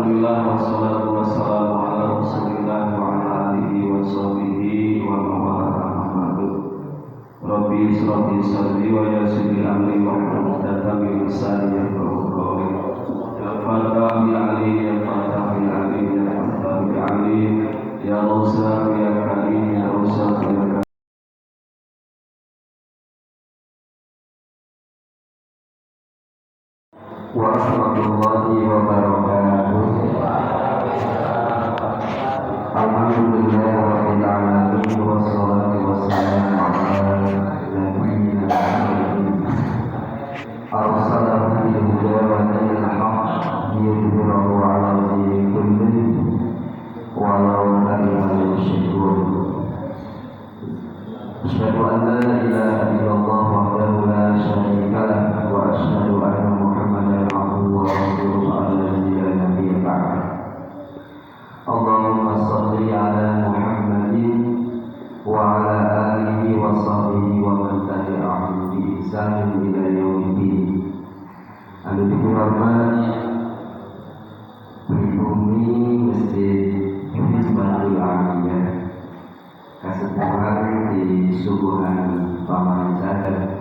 Bismillah, wassalatu wassalamu ala rasulillah wa ala alihi wa sahbihi wa mawala. Rabbi israh li sadri wa yassir li amri wahlul 'uqdatam min lisani yafqahu qawli. Ya Fatah ya Alim, ya Fatah ya Alim, ya Fatah ya Alim, ya Razzaq ya Karim, ya Razzaq ya Karim. Wa rahmatullahi wa barakatuh. Alhamdulillah rabbil alamin wassalatu wassalamu ala nabiyyina Muhammadin arsalahu bil huda wa dinil haqq liyudhhirahu 'ala dini kullih walau karihal musyrikun. Asyhadu an la ilaha illallah wahdahu la syarika lah wa asyhadu anna Muhammadan abduhu wa rasuluhu alladzi la nabiyya ba'dahu. Allahumma shalli ala Muhammadin wa ala alihi wa sahbihi wa man tabi'ahum bi ihsanin ila yaumiddin. Anu dihormati pribumi Masjid Hizbul Aliyah Kasepuhan di Subuhan Pamanjakan,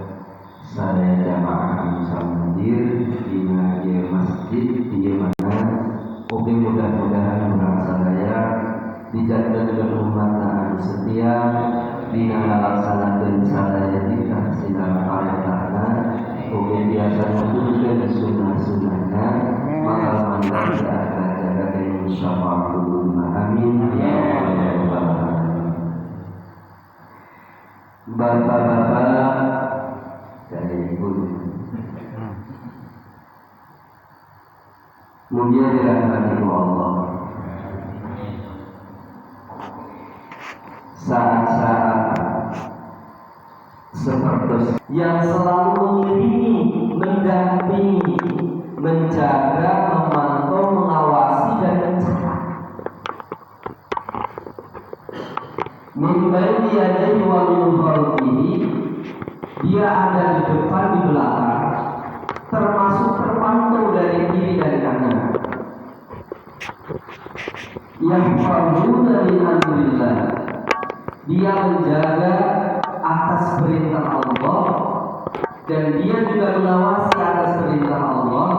saya jamaah Ansar Nadir di Nadir Masjid di mana mungkin mudah-mudahan merasa saya dijaga dengan umat dan setia di laksanakan sadaya kita sinar ayatana mungkin biasa menunjukkan sunnah-sunnahnya maka mantap jaga dengan syafa'ul amin ya rabbal alamin. Bapak-bapak dan ibu mulia dirahmati Allah, saat-saat seperti yang selalu mengiringi, mendampingi, menjaga, memantau, mengawasi dan mencatat. Min baini yadayhi wa min khalfihi, dia ada di depan, di belakang, termasuk terpantau dari kiri dan kanan. Yahfazuna min amrillah, dia menjaga atas perintah Allah dan dia juga mengawasi atas perintah Allah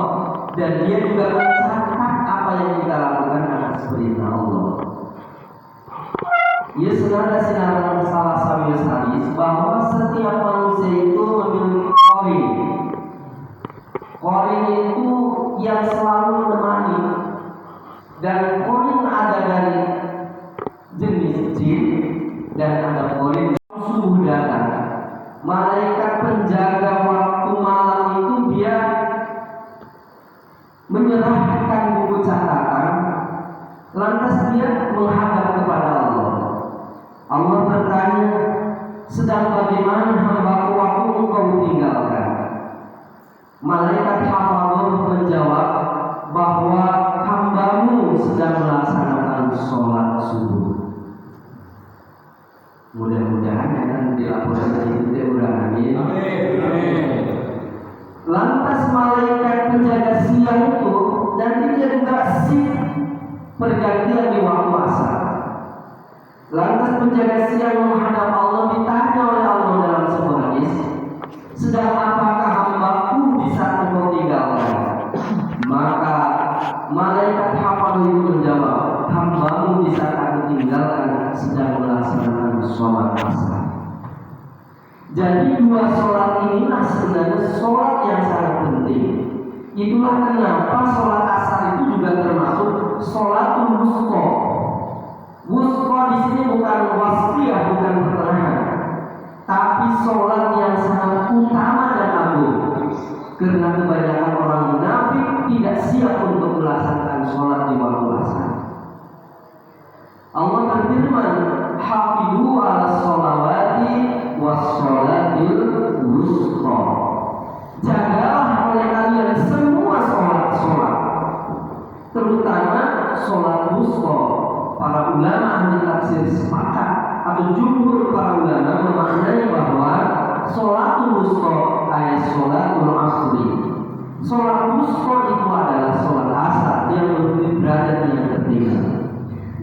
dan dia juga mencatat apa yang kita lakukan atas perintah Allah. Ia senada sinaran salah satu hadis bahwa setiap manusia itu memiliki qarin. Qarin itu yang selalu menemani, dan qarin ada dari jenis jin dan ada qarin subuh datang. Malaikat penjaga waktu malam itu dia menyerahkan buku catatan, lantas dia menghadap kepada Allah. Allah bertanya, sedang bagaimana hamba-Ku engkau tinggalkan? Malaikat hafal menjawab bahwa hamba-Mu sedang melaksanakan sholat subuh. Mudah-mudahan akan dilaporkan itu amin. Lantas malaikat penjaga siang itu nanti dia juga shift pergantian di waktu asar. Lantas penjaga siang menghadap Allah, ditanya oleh Allah dalam sebuah hadis, sedang apakah hamba-Ku bisa engkau tinggalkan? Maka malaikat hafal itu menjawab, hamba-Mu bisa aku tinggalkan sedang melaksanakan sholat asar. Jadi dua sholat inilah sebenarnya sholat yang sangat penting. Itulah kenapa sholat asar itu juga termasuk sholatul wusta. Wusta di sini bukan wasfiyah, bukan pertengahan, tapi sholat yang sangat utama dan agung. karena kebanyakan orang munafik tidak siap untuk melaksanakan sholat di waktu asar. Allah berfirman, "Hafizu 'alas sholawati was sholatil wusta." Jagalah oleh kalian semua sholat, terutama sholat wusta. Para ulama ahli tafsir sepakat atau jumhur para ulama memaknai bahwa sholatul wusta ayat sholatul asri. Sholat wusta itu adalah sholat asar yang lebih derajat yang tertinggi.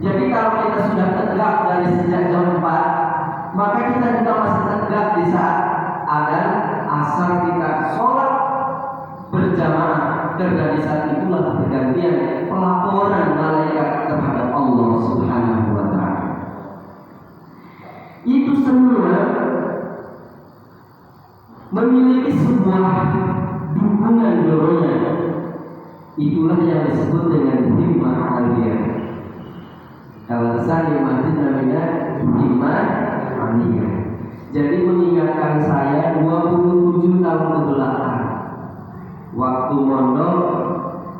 Jadi kalau kita sudah tegak dari sejak jam 4, maka kita juga masih tegak di saat adzan asar kita sholat berjamaah, karena di saat itulah pergantian pelaporan malaikat terhadap Allah Subhanahu wa Ta'ala. Itu semua memiliki sebuah dukungan dorongan. Itulah yang disebut dengan himmah aliyah. Kalau saya masjid namanya himmah aliyah. Jadi mengingatkan saya 27 tahun ke belakang. Waktu mondok,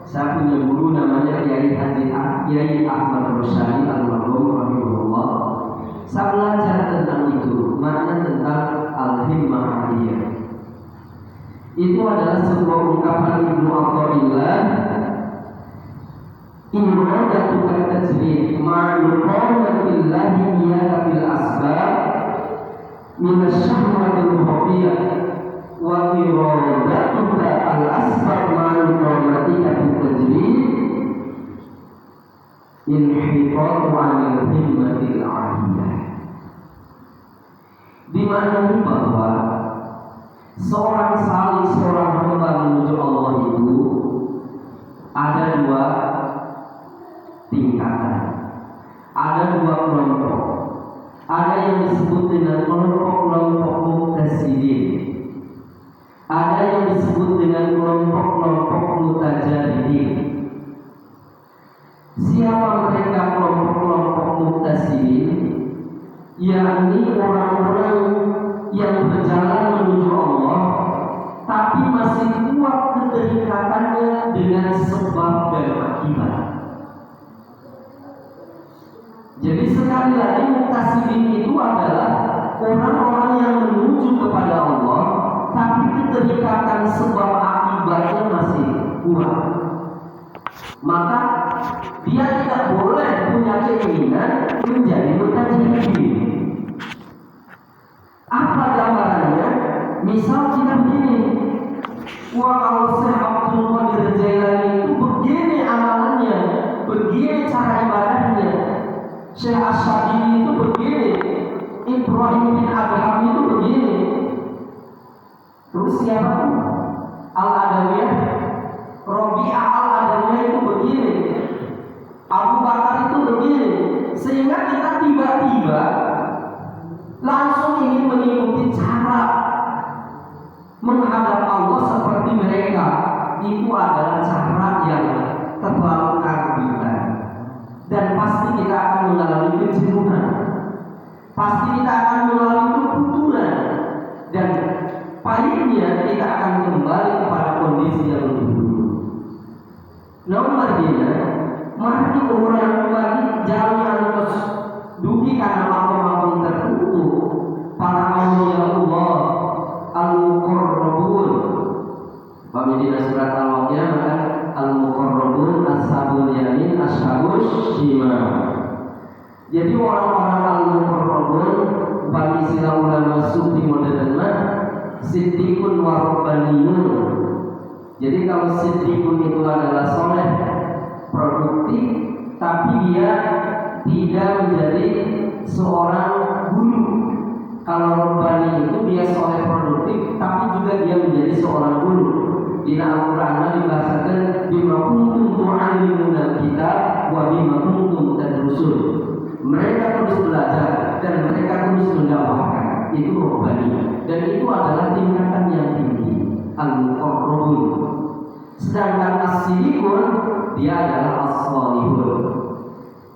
saya punya guru namanya Kiai Ahmad Rosyadi almarhum rahimahullah. Saya belajar tentang itu, makna tentang al-himmah aliyah. Itu adalah sebuah ungkapan Ibnu Athaillah, iradatu at-tajrid ma'luqatillahi iyaka bil asbab min asy-syahwatil muhabbiyah wa iradatuka al-asbab ma'luqatika bil tajrid inhitatu 'anil himmatil 'aliyah. Di mana bahwa seorang salih, seorang hamba menuju Allah itu ada dua tingkatan, ada dua kelompok. Ada yang disebut dengan kelompok-kelompok muqtasidin, ada yang disebut dengan kelompok-kelompok mutajahidin. Siapa mereka kelompok-kelompok muqtasidin? Yakni orang-orang yang berjalan menuju Allah, tapi masih kuat keterikatannya dengan sebab dan akibat. Jadi sekali lagi muqtasidin itu adalah orang-orang yang menuju kepada Allah, tapi keterikatan sebab akibatnya masih kuat. Maka dia tidak boleh punya keinginan menjadi mutajahidin. Apa gambarannya? Misal kita begini, wah kalau Syekh Abdul Qadir Jailani itu begini amalannya, begini cara ibadahnya, Syekh Asy'ari itu begini, Ibrahim bin Adham itu begini. Terus siapa? Al-Adawiyah, Rabi'ah Al-Adawiyah itu begini, Abu Bakar itu begini. Sehingga kita tiba-tiba langsung ingin mengikuti cara menghadap Allah seperti mereka. Itu adalah cara yang terlalu arbitrari, dan pasti kita akan mengalami kejenuhan, pasti kita akan mengalami kefuturan, dan pahitnya kita akan kembali kepada kondisi yang lebih dulu. Nomor dia, mari orang kembali jalan terus duki karena makom-makom tertentu. Para awliya Allah al-muqarrabun, pemimpin surat Al-Waqiah, maka al-muqarrabun ashabul yamin ashabus shimal. Jadi orang-orang al-muqarrabun bagi istilah ulama sufi modern siddiqun wa rabbaniyun. Jadi kalau siddiqun itu adalah soleh, produktif, tapi dia tidak menjadi seorang guru. Kalau rabbani itu dia soleh produktif, tapi juga dia menjadi seorang guru. Di Al-Quran dibahasakan bima kuntum tu'allimuna kitab wa bima kuntum tadrusun. Mereka terus belajar dan mereka terus mendakwahkan. Itu rabbani, dan itu adalah tingkatan yang tinggi, al-muqarrabun. Sedangkan as-siddiqun dia adalah as-shalihun.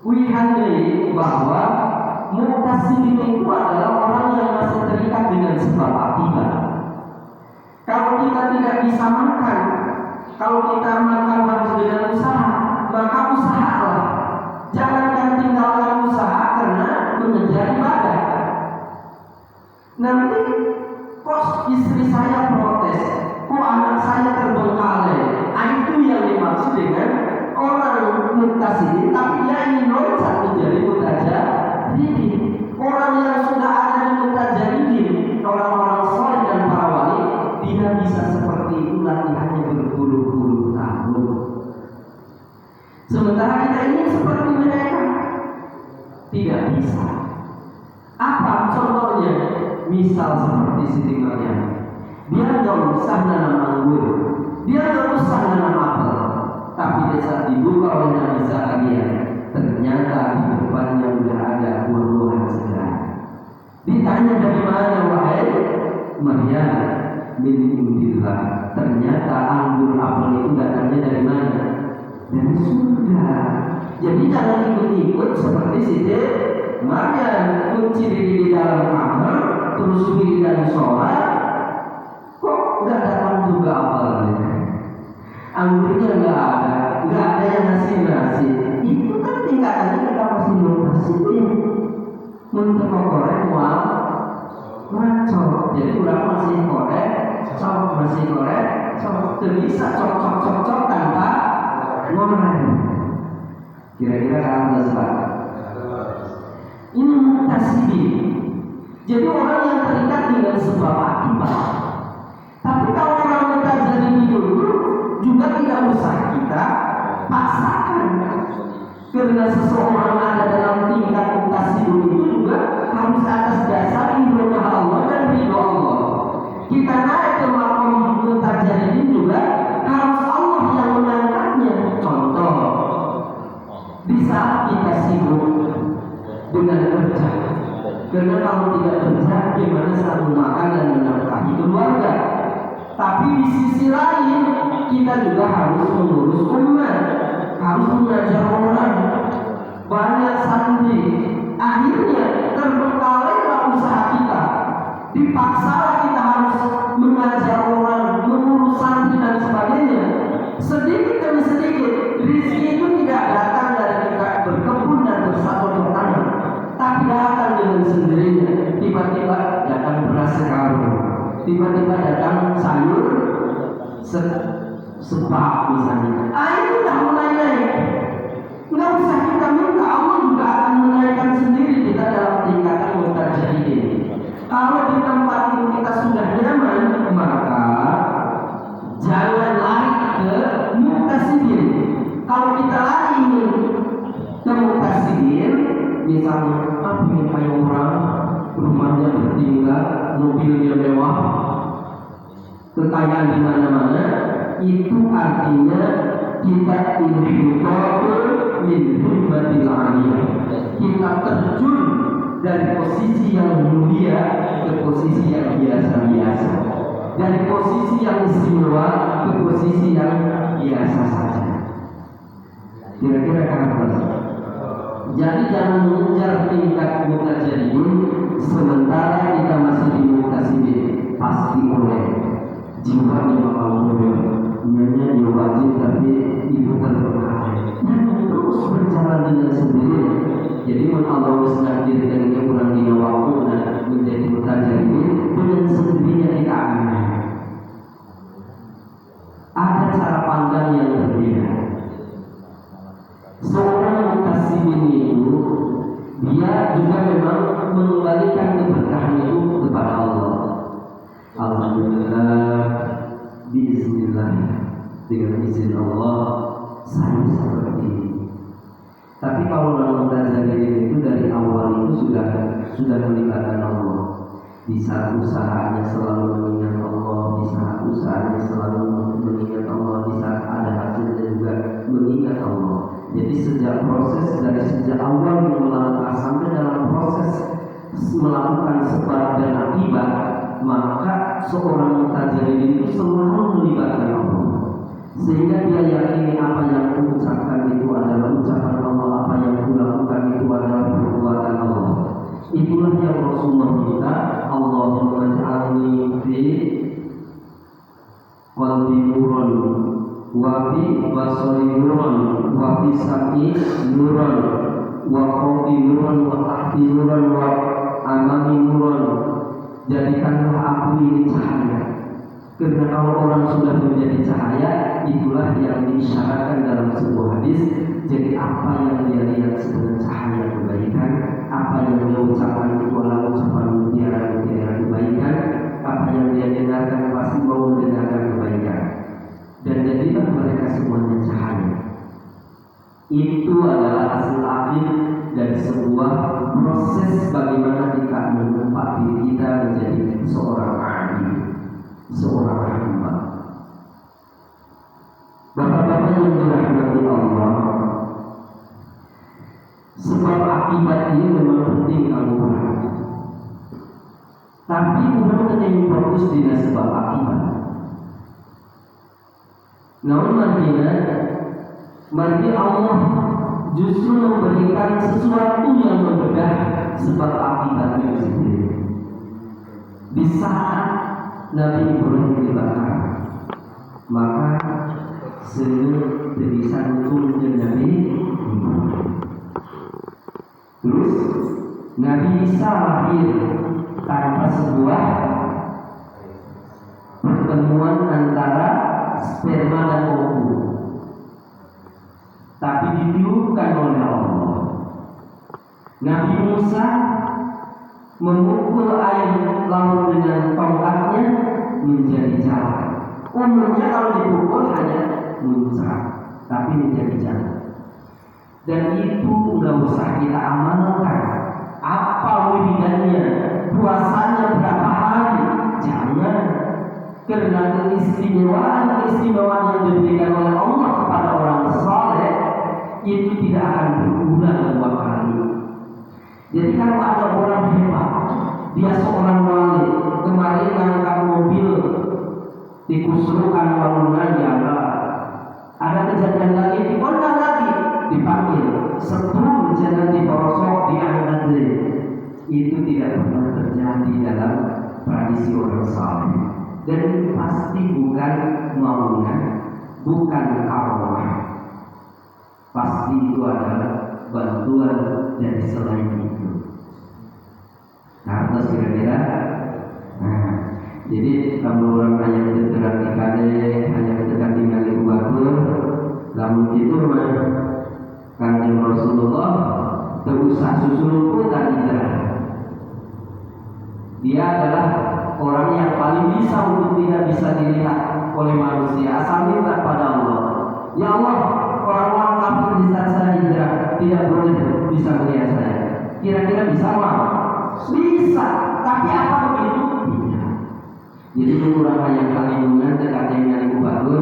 Wihannya bahwa muqtasidin itu adalah orang yang masih terikat dengan sebab akibat. Kalau kita tidak bisa makan, kalau kita makan harus dengan usaha, maka usahalah. Jangankan tinggalkan usaha karena mengejar ibadah. Nanti kok istri saya protes, kok anak saya terbengkalai. Itu yang dimaksud dengan orang muktasidin, tapi dia ingin loncat menjadi mutajarridin. Orang yang sudah ada di mutajarridin, orang-orang soleh dan para wali, dia bisa seperti itu latihannya berpuluh-puluh tahun. Sementara kita ingin seperti mereka, tidak bisa. Apa contohnya? Misal seperti Siti Maryam, dia nggak usah nanam anggur, dia nggak usah nanam apel, tapi di saat dibuka oleh Nabi Zakaria, ternyata di depannya sudah ada buah-buahan segar. Ditanya dari mana wahai Maryam? Min indillah. Ternyata anggur apel itu datangnya dari mana? Dari surga. Jadi jangan ikut-ikut seperti Siti Maryam, kunci diri di dalam kamar, terus diri dan sholat, kok nggak datang juga apelnya? Anggurnya nggak ada yang ngasih. Itu kan tingkatannya kita masih belum positif. Untuk korek mual, macok. Jadi udah masih korek, cok, bisa cok tanpa ngorek. Kira-kira kalau sebab ini mutasidin. Jadi orang yang terikat dengan sebab akibat. Tapi kalau orang mutajarridin dulu juga tidak usah kita paksakan. Karena seseorang ada dalam tingkat mutasidin itu juga harus atas dasar ridho Allah dan ridho Allah. Kita naik ke makom mutajarridin juga harus Allah yang mengangkatnya. Contoh, di saat kita sibuk dengan kerja, karena kalau tidak kerja gimana selalu makan dan menafkahi keluarga. Tapi di sisi lain kita juga harus mengurus umat, harus mengajar orang. Banyak santri akhirnya terbengkalailah usaha kita, dipaksalah kita harus mengajar orang, mengurus santri dan sebagainya. Sedikit demi sedikit rezeki itu tidak datang dari kita berkebun dan bersatu bertanam, tapi datang dengan sendirinya. Tiba-tiba datang beras sekarung, tiba-tiba datang sayur sepak misalnya. Itu dah mulai naik. Nggak usah kita minta, Allah juga akan menaikkan sendiri kita dalam tingkatan mutajarridin. Kalau di tempat itu kita sudah nyaman, maka jangan lari ke mutasidin. Kalau kita lari ke mutasidin, misalnya ingin kayak orang, rumahnya bertingkat, mobilnya mewah, kekayaan di mana-mana, itu artinya kita inhibatul min himmatil aliyah. Kita terjun dari posisi yang mulia ke posisi yang biasa-biasa, dari posisi yang istimewa ke posisi yang biasa saja. Kira-kira apa? Jadi jangan mengejar tingkat mutajarridin sementara kita masih di mutasidin. Pasti boleh jiwanya bakal mulia, niatnya dia wajib tapi itu terbengkalai. Terus berjalan dengan sendirinya. Jadi Allah menakdirkan dia kurang dina waktu dan menjadi mutajarridin dengan sendirinya kita akan. Ada cara pandang yang berbeda. Seorang mutasidin itu dia juga memang mengembalikan keberkahan itu kepada Allah. Alhamdulillah, biiznillah, dengan izin Allah saya seperti ini. Tapi kalau dalam mutajarridin itu dari awal itu sudah melibatkan Allah. Di saat usahanya selalu mengingat Allah, di saat usahanya selalu mengingat Allah, di saat ada hasilnya juga mengingat Allah. Jadi sejak awal yang melakukan sampai dalam proses melakukan sebab dan akibat, maka seorang mutajarridin itu selalu melibatkan Allah, sehingga dia yakini apa yang mengucapkan itu adalah ucapan Allah, apa yang dilakukan itu adalah perbuatan Allah. Itulah yang Rasulullah minta, Allahumma ja'alni fi qalbi nurun wa fi basari nurun wa fi sam'i nurun wa fawqi nurun wa tahti nurun wa amami nurun. Jadikanlah aku ini cahaya. Karena kalau orang sudah menjadi cahaya, itulah yang diisyaratkan dalam sebuah hadis. Jadi apa yang dia lihat sebagai cahaya kebaikan, apa yang dia ucapkan itu adalah ucapan mutiara-mutiara kebaikan, apa yang dia dengarkan pasti mau mendengarkan kebaikan. Dan jadilah mereka semuanya cahaya. Itu adalah hasil akhir dari sebuah proses bagaimana kita menempat diri kita menjadi seorang abdi, seorang hamba. Bapak-bapak yang dirahmati Allah, sebab akibat ini memang penting kamu perhati. Tapi bukan hanya fokus di sebab akibat. Namun mari Allah justru memberikan sesuatu yang membedah sebab akibatnya sendiri. Di saat Nabi Ibrahim dibakar, maka seluruh bisa turunnya Nabi Ibrahim. Terus Nabi Isa lahir tanpa sebuah pertemuan antara sperma dan ovum, tapi ditiupkan oleh Allah. Nabi Musa memukul air laut dengan tongkatnya menjadi jalan. Umumnya kalau dipukul hanya muncrat, tapi menjadi jalan. Dan itu nggak usah kita amalkan. Apa wiridannya, puasanya berapa hari? Jangan. Karena keistimewaan yang diberikan oleh Allah kepada orang saleh itu tidak akan berulang dua kali. Jadi kalau ada orang hebat, dia seorang wali, kemarin ngangkat mobil dikusrukan walungan ya Allah. Ada kejadian lagi, diundang lagi, dipanggil, setrum jangan diborosok, diangkat deh. Itu tidak pernah terjadi dalam tradisi orang saleh. Dan itu pasti bukan maunya, bukan arwah. Pasti itu adalah bantuan dari selain itu. Nah, terus kira-kira, jadi kalau orang hanya terdekat di kade, hanya terdekat di kali kubatur, namun itu Kanjeng Rasulullah terusah susul pun tak hijrah. Dia adalah orang yang paling bisa untuk tidak bisa dilihat oleh manusia, asal minta pada Allah. Ya Allah, orang-orang kafir di saat saya hijrah tidak boleh bisa melihat saya. Kira-kira bisa mau? Bisa, tapi apa begitu? Tidak. Jadi orang yang kalimungan dekatnya dari kubatur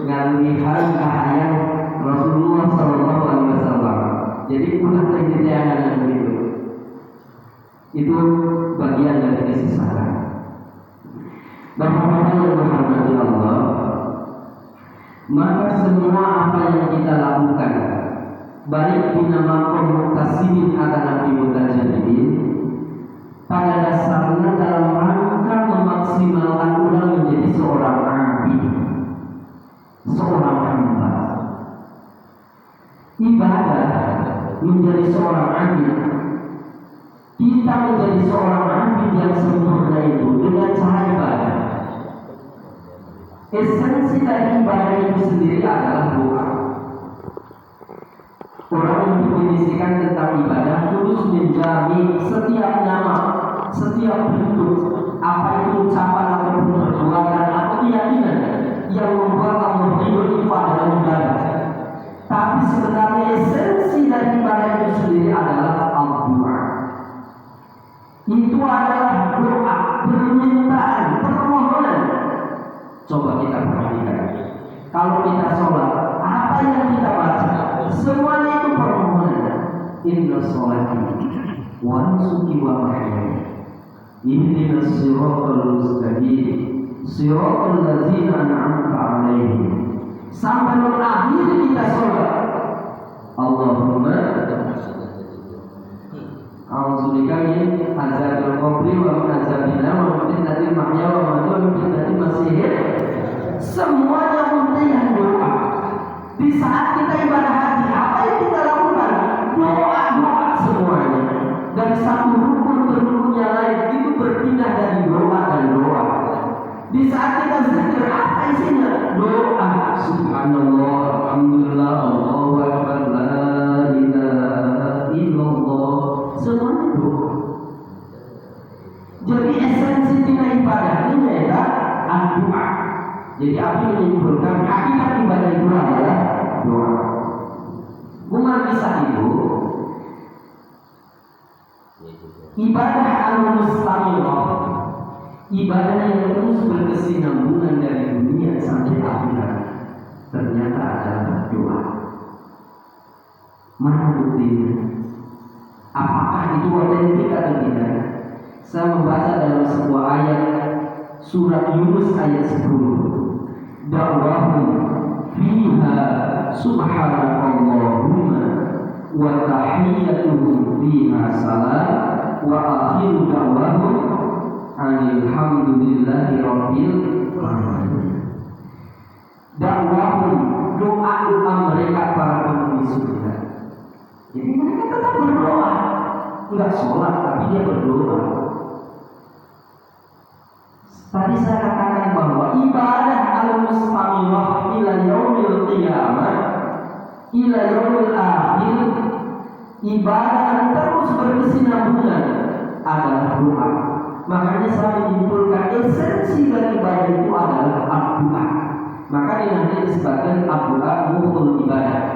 ngalihan kahayang Rasulullah Sallallahu Alaihi Wasallam. Jadi bukan kegiatan yang begitu. Itu bagian dari kesesatan. Bapak-bapak yang dirahmati Allah, maka semua apa yang kita lakukan, baik di nama mutasimin atau nabi mutajabidin, pada dasarnya dalam rangka memaksimalkan orang menjadi seorang abid, seorang hamba. Ibadah menjadi seorang abid, kita menjadi seorang abid yang sempurna itu dengan cara ibadah. Esensi dari ibadah itu sendiri adalah doa. Orang yang mendefinisikan tentang ibadah terus menjadi setiap nama, setiap bentuk, apa itu ucapan atau perbuatan atau keyakinan yang membuat Allah ridho itu adalah ibadah. Tapi sebenarnya esensi dari ibadah itu sendiri adalah doa. Itu adalah doa, permintaan, permohonan. Coba kita perhatikan. Kalau kita sholat, apa yang kita baca? Semuanya itu permohonan. Inna sholati wa nusuki wa mahyaya ihdinas siratal mustaqim siratal ladzina an'amta 'alaihim. Sampai mengakhiri kita sholat, Allahumma a'udzubika min azabil qabri wa min azabil nar wa min fitnatil mahya wa min fitnatil masih. Semuanya muntihan doa. Di saat kita ibadah haji, apa yang kita lakukan? Doa semuanya. Dan satu rukun ke rukunnya lain itu berpindah dari doa dan doa. Di saat kita zikir, apa isinya? Doa. Subhanallah, alhamdulillah, Allahu akbar, la ilaha illallah. Semuanya doa. Jadi esensi kita ibadah ini adalah doa. Jadi Abi menyimpulkan hakikat ibadah itu adalah doa. Bukan kisah itu. Ibadah al-mustamirah, ibadah yang terus berkesinambungan dari dunia sampai akhirat, ternyata adalah doa. Mana buktinya? Apakah itu otentik atau tidak? Saya membaca dalam sebuah ayat surat Yunus ayat 10. Da'wahum fiha subhanakallahumma wa tahiyyatuhum fiha salam wa akhiru da'wahum alhamdulillahi rabbil alamin. Da'wahum, doa mereka para penghuni surga. Jadi mereka tetap berdoa, enggak sholat tapi dia berdoa. Tadi saya katakan bahwa ibadah al-mustamirah ila yaumil qiyamah, ila yaumil akhir, ibadah yang terus berkesinambungan adalah doa. Makanya saya menyimpulkan esensi dari ibadah itu adalah doa. Maka nanti disebutkan doa muhul ibadah.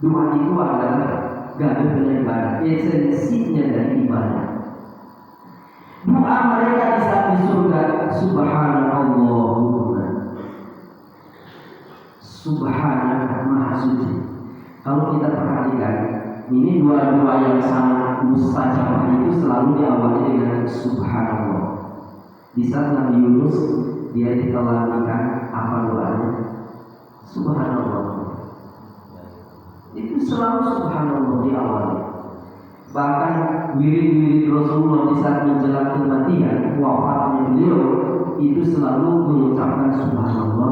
Doa itu adalah gabungan ibadah, esensinya dari ibadah. Doa mereka di saat di surga, subhanallahumma, subhanallah, maha suci. Kalau kita perhatikan, ini dua-dua yang sangat mustajab itu selalu diawali dengan subhanallah. Di saat Nabi Yunus dia ditelankan, apa doanya? Subhanallah. Itu selalu subhanallah diawali. Bahkan wirid-wirid Rasulullah di saat menjelang kematian, wafatnya beliau itu selalu mengucapkan subhanallah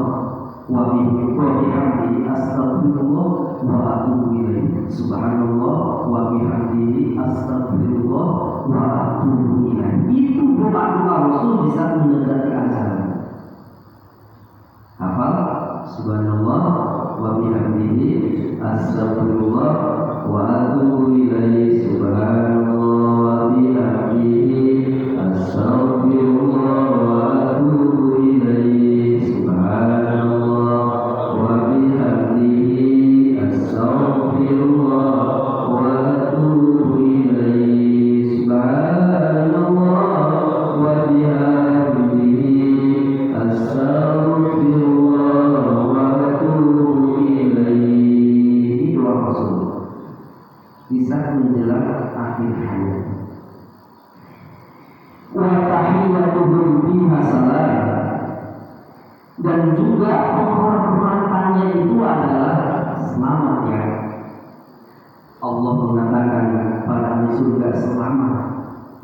wa bihamdihi astagfirullah wa atubu ilaih. Subhanallah wa bihamdihi astagfirullah wa atubu ilaih. Itu doa-doa Rasul di saat mendekati ajaran. Hafal? Subhanallah wa bihamdihi astagfirullah wa atubu ilaih. Subhanallah wa bihamdihi astagfirullah wa atubu ilaih. Subhanallah wa bihamdihi astagfirullah wa atubu ilaih. Subhanallah wa bihamdihi astagfirullah wa atubu ilaih. Itu doa Rasul bisa menjelang akhir hayat. Wa tahiyyatuhum fiha salam, dan juga penghormatannya itu adalah selamat ya. Allah mengatakan pada ahli surga selamat,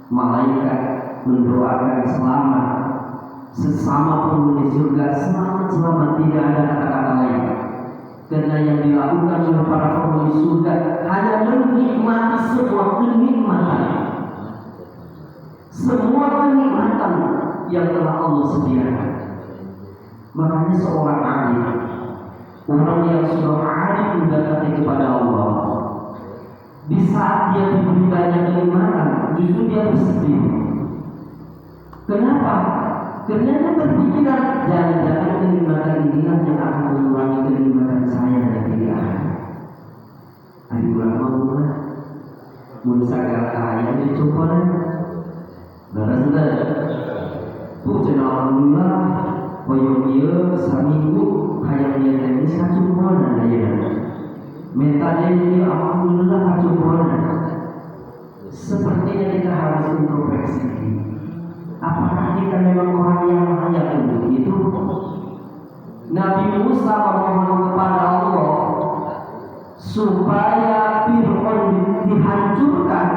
malaikat mendoakan selamat, sesama penghuni surga selamat, tidak ada kata-kata lain. Karena yang dilakukan oleh para penghuni surga hanya menikmati sebuah kenikmatan, semua kenikmatan yang telah Allah sediakan. Makanya seorang alim, orang yang sudah arif mendekati kepada Allah, di saat dia diberi banyak kenikmatan, justru dia bersedih. Kenapa? Karena dia berpikiran, jangan-jangan kenikmatan inilah yang akan mengurangi kenikmatan saya dari akhirat. Hari ulama mulai segala kaya dicoba, benar-benar. Bukan alhamdulillah, koyong dia seminggu kayak dia ini satu bulan aja. Metode ini alhamdulillah satu bulan. Sepertinya kita harus introspeksi. Apakah kita memang orang yang layak untuk itu? Nabi Musa memohon kepada Allah supaya Fir'aun dihancurkan.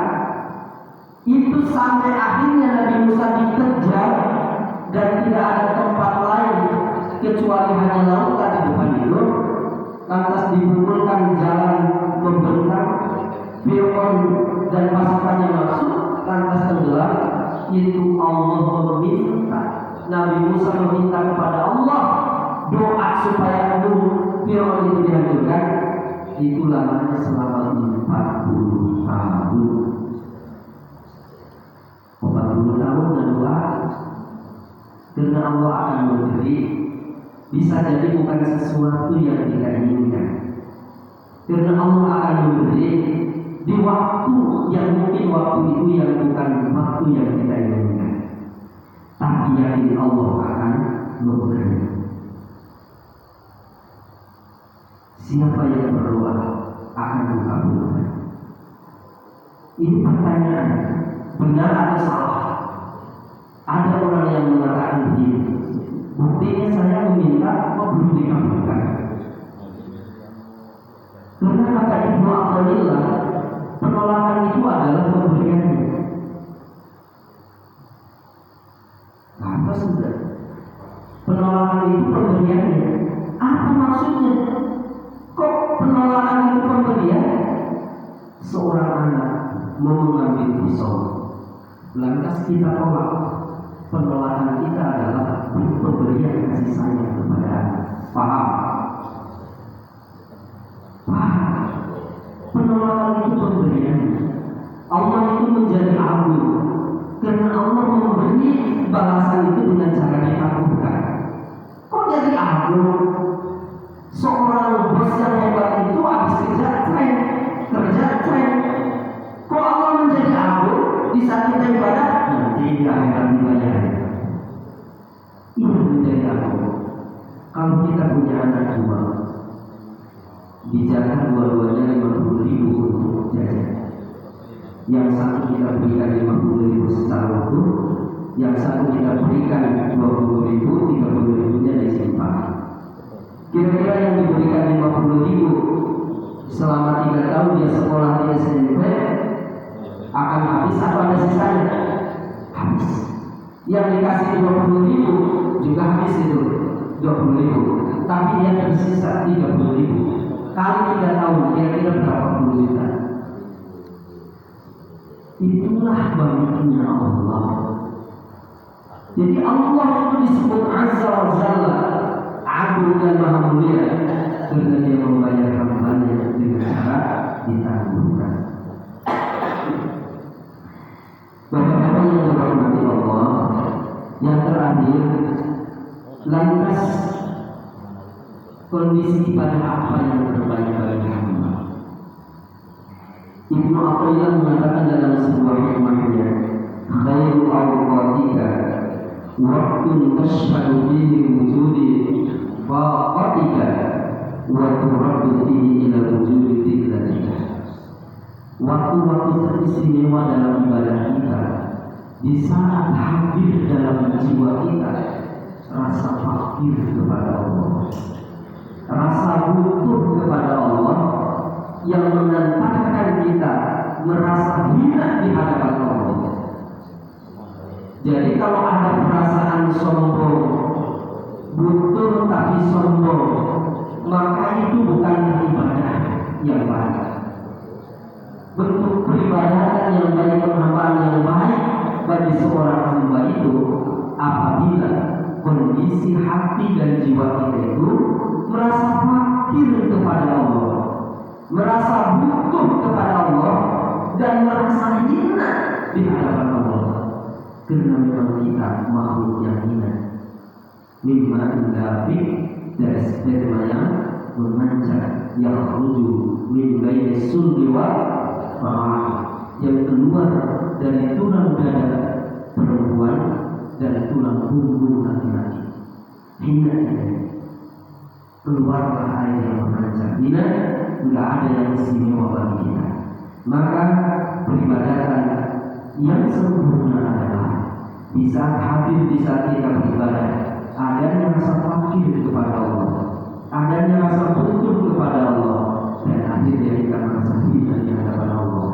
Itu sampai akhirnya Nabi Musa dikejar dan tidak ada tempat lain kecuali kecuali hanya lautan di depan itu, lantas dibukulkan jalan membentang, Fir'aun dan pasukannya masuk, lantas tenggelam. Itu Allah meminta, Nabi Musa meminta kepada Allah doa supaya Fir'aun itu dihancurkan. Itu lamanya selama 40 tahun. 40 tahun dan doa, karena Allah akan memberi. Bisa jadi bukan sesuatu yang kita inginkan, karena Allah akan memberi di waktu yang mungkin waktu itu yang bukan waktu yang kita inginkan, tapi yakin Allah akan memberi. Siapa yang berdoa akan dikabulkan. Ini pertanyaan, benar atau salah? Ada orang yang mengatakan begini, buktinya saya meminta kok belum dikabulkan. Karena kata Ibnu Athaillah, penolakan itu adalah pemberiannya. Apa sudah? Penolakan itu pemberiannya. Apa maksudnya? Kok penolakan itu pemberian? Seorang anak mau mengambil pisau, lantas kita tolak. Penolakan kita adalah pemberian kasih sayang kepada anak. Paham? Paham? Penolakan itu pemberian. Allah itu menjadi adil, karena Allah memberi balasan itu dengan cara dikabulkan. Kok jadi adil? Seorang bos yang hebat itu habis kerja tren. Kok Allah menjadi adil? Di saat kita ibadah nanti tidak akan dibayar. Ini menjadi adil. Kalau kita punya anak dua, bicara dua-duanya 50.000 untuk jajan. Yang satu kita berikan 50.000 secara waktu, yang satu kita berikan 20.000, 30.000-nya disimpan. Kira-kira yang diberikan 50.000 selama 3 tahun dia sekolah di SMP akan habis atau ada sisanya? Habis. Yang dikasih 20.000 juga habis itu 20.000, tapi dia tersisa 30.000. Kali 3 tahun kira-kira berapa puluh juta? Itulah bagiannya Allah. Jadi Allah itu disebut Azza wa Jalla, Adil dan Maha Mulia, karena dia membayar hambanya dengan cara ditangguhkan. Bapak-bapak yang dirahmati Allah, yang terakhir, lantas kondisi ibadah apa yang terbaik bagi hamba? Ibnu Athaillah mengatakan dalam sebuah hikmahnya, khairu awqatika waktu tashhadu fihi wujudi faqatika wa turaddu fihi ila wujudi tillatika. Waktu-waktu teristimewa dalam ibadah kita, di saat hadir dalam jiwa kita rasa fakir kepada Allah, rasa butuh kepada Allah, yang mengantarkan kita merasa hina di hadapan Allah. Jadi kalau ada perasaan sombong, butuh tapi sombong, maka itu bukan ibadah yang baik. Bentuk peribadatan yang baik, penghambaan yang baik bagi seorang hamba itu apabila kondisi hati dan jiwa kita itu merasa fakir kepada Allah, merasa butuh kepada Allah, dan merasa hina di hadapan Allah. Karena memang kita makhluk yang hina. Mimma indafi, dari sperma yang memancar, yang rujuk min baini sulbi wa yang keluar dari tulang dada perempuan dan tulang punggung laki-laki. Hina ini keluarlah air yang memancar. Hina tidak ada yang istimewa bagi kita. Maka peribadatan yang sempurna adalah di saat hadir, di saat kita beribadah, adanya rasa fakir kepada Allah, adanya rasa butuh kepada Allah, dan akhirnya kita merasa hina di hadapan Allah.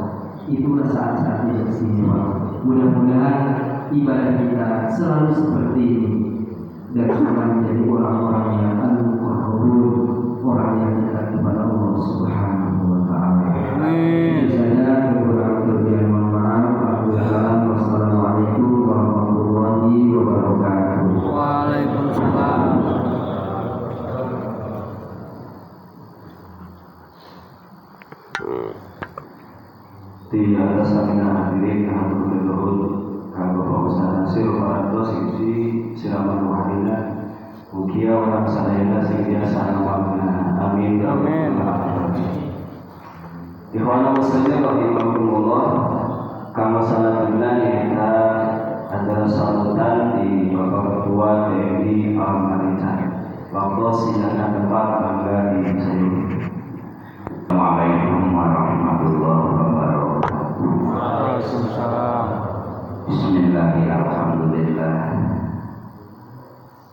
Itulah saat-saat yang istimewa. Mudah-mudahan ibadah kita selalu seperti ini dan kita menjadi orang-orang yang Ugia orang sadaya sing biasa nawakna. Amin. Amin. Ikhwana muslimin rahimakumullah. Kama salatuna kita adalah salutan di Bapak Ketua TNI Al-Maritan. Waktu silakan tempat mangga di sini. Assalamualaikum warahmatullahi wabarakatuh. Waalaikumsalam. Bismillahirrahmanirrahim.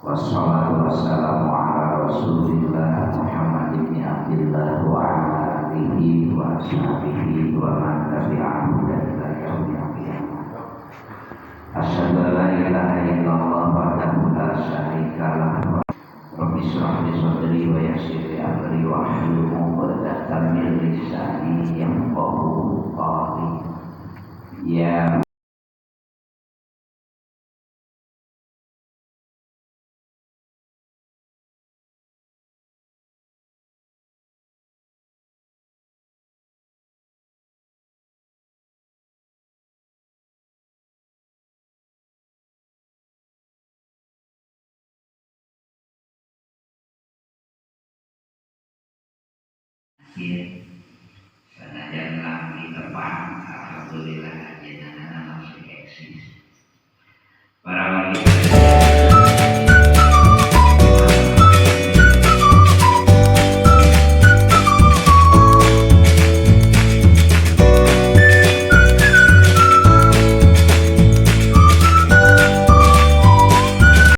Wassalatu wassalamu ala Rasulillah Muhammad ibn Abdillah wa ala alihi wa ashabihi wa man tabi'ahu ila yaumil qiyamah. Asyhadu an la ilaha illallah wahdahu la syarika lah. Rabbi shrah li sadri wa yassir li amri wa hlul 'uqdatam min lisani yafqahu qawli. Ya Sanajan lagi tepat, alhamdulillah jenengan masih eksis. Para wanita